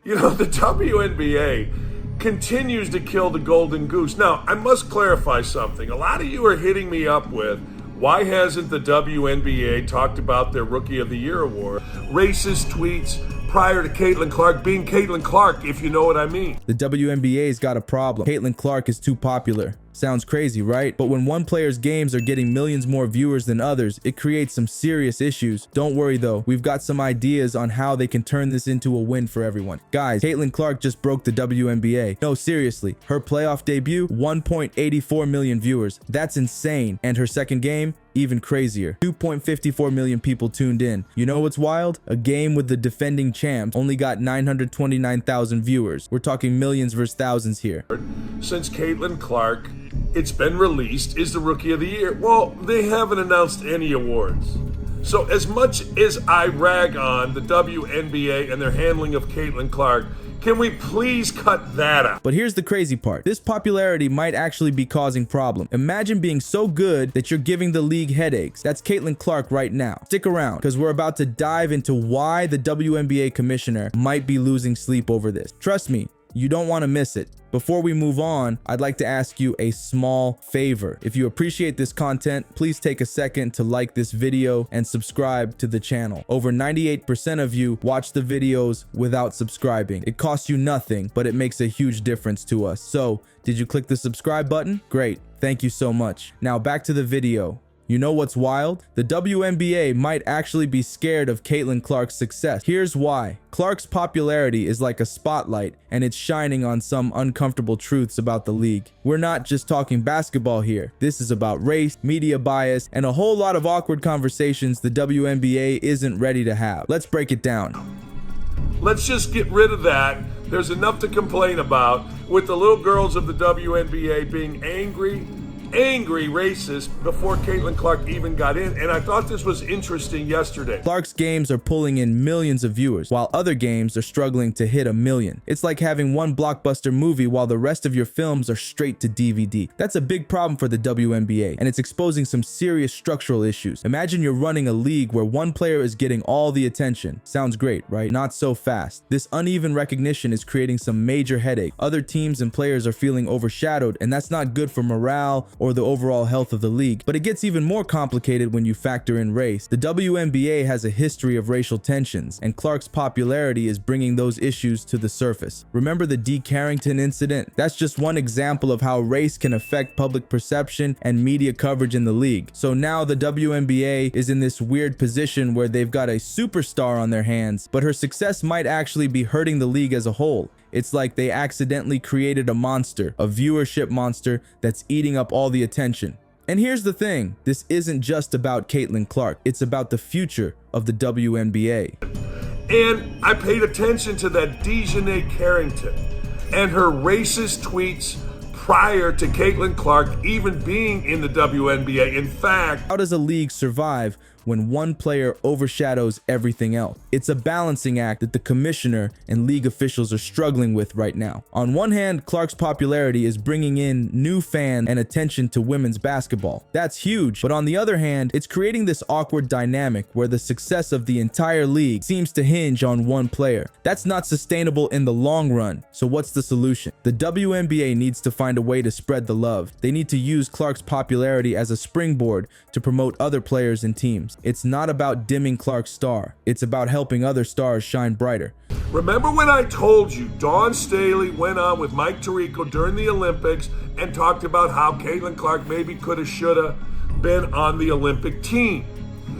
You know, the WNBA continues to kill the golden goose. Now, I must clarify something. A lot of you are hitting me up with, why hasn't the WNBA talked about their Rookie of the Year award? Racist tweets prior to Caitlin Clark being Caitlin Clark, if you know what I mean. The WNBA's got a problem. Caitlin Clark is too popular. Sounds crazy, right? But when one player's games are getting millions more viewers than others, it creates some serious issues. Don't worry though, we've got some ideas on how they can turn this into a win for everyone. Guys, Caitlin Clark just broke the WNBA. No, seriously, her playoff debut, 1.84 million viewers. That's insane. And her second game, even crazier. 2.54 million people tuned in. You know what's wild? A game with the defending champs only got 929,000 viewers. We're talking millions versus thousands here. Since Caitlin Clark, it's been released, is the Rookie of the Year. Well, they haven't announced any awards. So as much as I rag on the WNBA and their handling of Caitlin Clark, can we please cut that out? But here's the crazy part. This popularity might actually be causing problems. Imagine being so good that you're giving the league headaches. That's Caitlin Clark right now. Stick around, because we're about to dive into why the WNBA commissioner might be losing sleep over this. Trust me, you don't want to miss it. Before we move on, I'd like to ask you a small favor. If you appreciate this content, please take a second to like this video and subscribe to the channel. Over 98% of you watch the videos without subscribing. It costs you nothing, but it makes a huge difference to us. So, did you click the subscribe button? Great. Thank you so much. Now back to the video. You know what's wild? The WNBA might actually be scared of Caitlin Clark's success. Here's why. Clark's popularity is like a spotlight, and it's shining on some uncomfortable truths about the league. We're not just talking basketball here. This is about race, media bias, and a whole lot of awkward conversations the WNBA isn't ready to have. Let's break it down. Let's just get rid of that. There's enough to complain about with the little girls of the WNBA being angry racist before Caitlin Clark even got in, and I thought this was interesting yesterday. Clark's games are pulling in millions of viewers, while other games are struggling to hit 1 million. It's like having one blockbuster movie while the rest of your films are straight to DVD. That's a big problem for the WNBA, and it's exposing some serious structural issues. Imagine you're running a league where one player is getting all the attention. Sounds great, right? Not so fast. This uneven recognition is creating some major headache. Other teams and players are feeling overshadowed, and that's not good for morale or the overall health of the league. But it gets even more complicated when you factor in race. The WNBA has a history of racial tensions, and Clark's popularity is bringing those issues to the surface. Remember the Dee Carrington incident? That's just one example of how race can affect public perception and media coverage in the league. So now the WNBA is in this weird position where they've got a superstar on their hands, but her success might actually be hurting the league as a whole. It's like they accidentally created a monster, a viewership monster that's eating up all the attention. And here's the thing, this isn't just about Caitlin Clark, it's about the future of the WNBA. And I paid attention to that Dejanay Carrington and her racist tweets prior to Caitlin Clark even being in the WNBA. In fact, how does a league survive when one player overshadows everything else? It's a balancing act that the commissioner and league officials are struggling with right now. On one hand, Clark's popularity is bringing in new fans and attention to women's basketball. That's huge. But on the other hand, it's creating this awkward dynamic where the success of the entire league seems to hinge on one player. That's not sustainable in the long run. So what's the solution? The WNBA needs to find a way to spread the love. They need to use Clark's popularity as a springboard to promote other players and teams. It's not about dimming Clark's star. It's about helping other stars shine brighter. Remember when I told you Dawn Staley went on with Mike Tirico during the Olympics and talked about how Caitlin Clark maybe coulda, shoulda been on the Olympic team?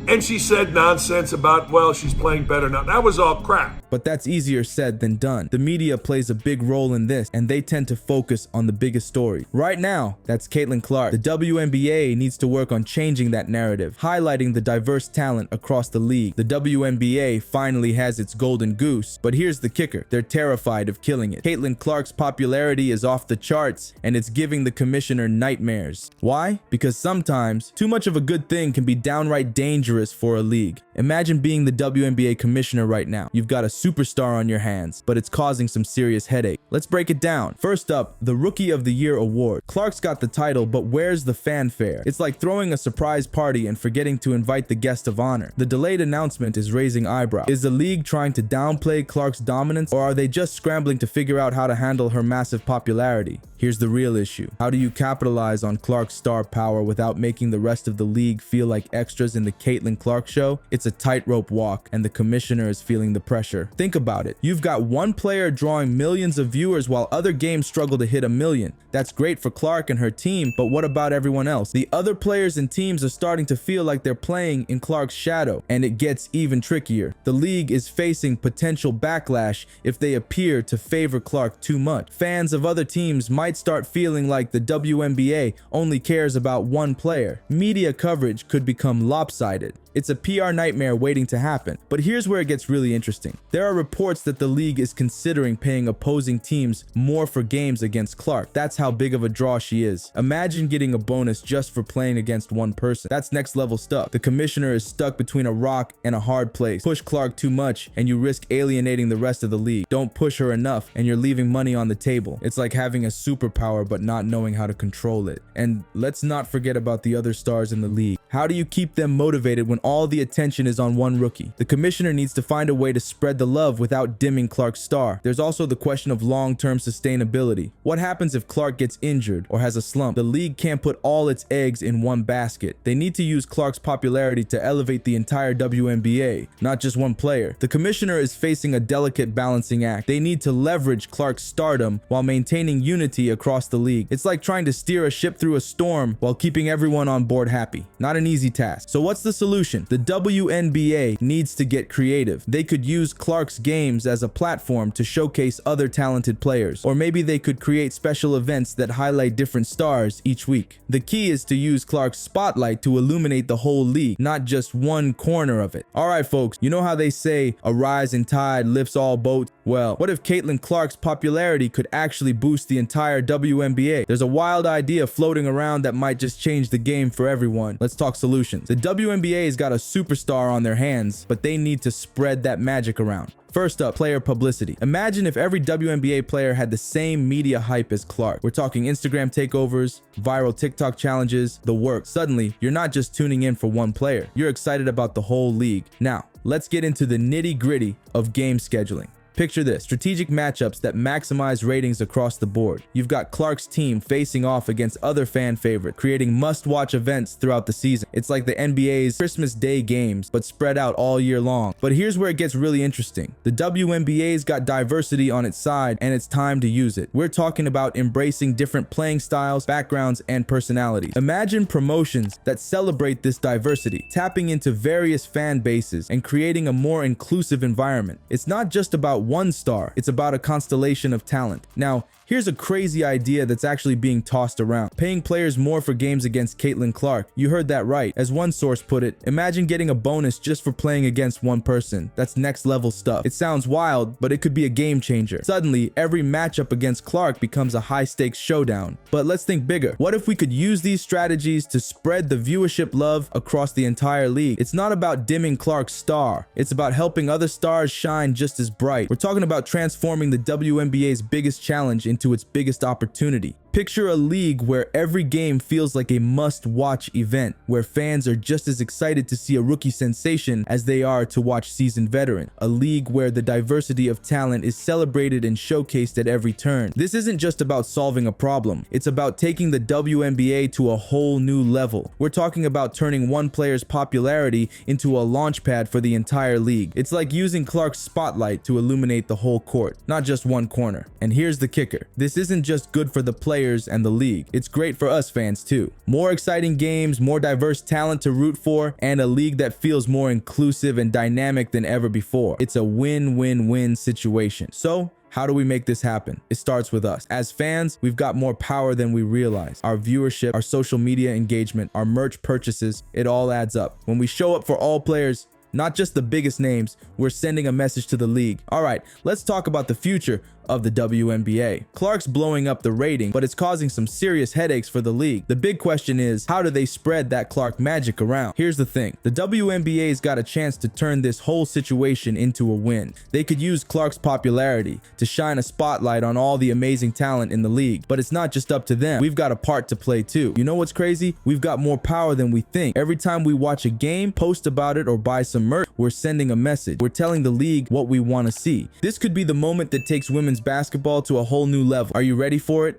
And she said nonsense about, well, she's playing better now. That was all crap. But that's easier said than done. The media plays a big role in this, and they tend to focus on the biggest story. Right now, that's Caitlin Clark. The WNBA needs to work on changing that narrative, highlighting the diverse talent across the league. The WNBA finally has its golden goose, but here's the kicker. They're terrified of killing it. Caitlin Clark's popularity is off the charts, and it's giving the commissioner nightmares. Why? Because sometimes, too much of a good thing can be downright dangerous for a league. Imagine being the WNBA commissioner right now. You've got a superstar on your hands, but it's causing some serious headache. Let's break it down. First up, the Rookie of the Year award. Clark's got the title, but where's the fanfare? It's like throwing a surprise party and forgetting to invite the guest of honor. The delayed announcement is raising eyebrows. Is the league trying to downplay Clark's dominance, or are they just scrambling to figure out how to handle her massive popularity? Here's the real issue. How do you capitalize on Clark's star power without making the rest of the league feel like extras in the Caitlin Clark show? It's a tightrope walk, and the commissioner is feeling the pressure. Think about it. You've got one player drawing millions of viewers while other games struggle to hit 1 million. That's great for Clark and her team, but what about everyone else? The other players and teams are starting to feel like they're playing in Clark's shadow, and it gets even trickier. The league is facing potential backlash if they appear to favor Clark too much. Fans of other teams might start feeling like the WNBA only cares about one player. Media coverage could become lopsided. It's a PR nightmare waiting to happen. But here's where it gets really interesting. There are reports that the league is considering paying opposing teams more for games against Clark. That's how big of a draw she is. Imagine getting a bonus just for playing against one person. That's next level stuff. The commissioner is stuck between a rock and a hard place. Push Clark too much and you risk alienating the rest of the league. Don't push her enough and you're leaving money on the table. It's like having a superpower but not knowing how to control it. And let's not forget about the other stars in the league. How do you keep them motivated when all the attention is on one rookie? The commissioner needs to find a way to spread the love without dimming Clark's star. There's also the question of long-term sustainability. What happens if Clark gets injured or has a slump? The league can't put all its eggs in one basket. They need to use Clark's popularity to elevate the entire WNBA, not just one player. The commissioner is facing a delicate balancing act. They need to leverage Clark's stardom while maintaining unity across the league. It's like trying to steer a ship through a storm while keeping everyone on board happy. Not an easy task. So what's the solution? The WNBA needs to get creative. They could use Clark's games as a platform to showcase other talented players, or maybe they could create special events that highlight different stars each week. The key is to use Clark's spotlight to illuminate the whole league, not just one corner of it. All right, folks, you know how they say a rising tide lifts all boats? Well, what if Caitlin Clark's popularity could actually boost the entire WNBA? There's a wild idea floating around that might just change the game for everyone. Let's talk solutions. The WNBA's got a superstar on their hands, but they need to spread that magic around. First up, player publicity. Imagine if every WNBA player had the same media hype as Clark. We're talking Instagram takeovers, viral TikTok challenges, the works. Suddenly, you're not just tuning in for one player. You're excited about the whole league. Now, let's get into the nitty-gritty of game scheduling. Picture this: strategic matchups that maximize ratings across the board. You've got Clark's team facing off against other fan favorites, creating must-watch events throughout the season. It's like the NBA's Christmas Day games, but spread out all year long. But here's where it gets really interesting. The WNBA's got diversity on its side, and it's time to use it. We're talking about embracing different playing styles, backgrounds, and personalities. Imagine promotions that celebrate this diversity, tapping into various fan bases and creating a more inclusive environment. It's not just about one star, it's about a constellation of talent. Now, here's a crazy idea that's actually being tossed around: paying players more for games against Caitlin Clark. You heard that right. As one source put it, imagine getting a bonus just for playing against one person. That's next level stuff. It sounds wild, but it could be a game changer. Suddenly, every matchup against Clark becomes a high stakes showdown. But let's think bigger. What if we could use these strategies to spread the viewership love across the entire league? It's not about dimming Clark's star. It's about helping other stars shine just as bright. We're talking about transforming the WNBA's biggest challenge into its biggest opportunity. Picture a league where every game feels like a must-watch event, where fans are just as excited to see a rookie sensation as they are to watch seasoned veteran. A league where the diversity of talent is celebrated and showcased at every turn. This isn't just about solving a problem. It's about taking the WNBA to a whole new level. We're talking about turning one player's popularity into a launchpad for the entire league. It's like using Clark's spotlight to illuminate the whole court, not just one corner. And here's the kicker: this isn't just good for the players and the league. It's great for us fans too. More exciting games, more diverse talent to root for, and a league that feels more inclusive and dynamic than ever before. It's a win-win-win situation. So, how do we make this happen? It starts with us. As fans, we've got more power than we realize. Our viewership, our social media engagement, our merch purchases, it all adds up. When we show up for all players, not just the biggest names. We're sending a message to the league. All right, let's talk about the future of the WNBA. Clark's blowing up the rating, but it's causing some serious headaches for the league. The big question is, how do they spread that Clark magic around? Here's the thing. The WNBA's got a chance to turn this whole situation into a win. They could use Clark's popularity to shine a spotlight on all the amazing talent in the league. But it's not just up to them. We've got a part to play too. You know what's crazy? We've got more power than we think. Every time we watch a game, post about it, or buy some merch, we're sending a message. We're telling the league what we want to see. This could be the moment that takes women's basketball to a whole new level. Are you ready for it?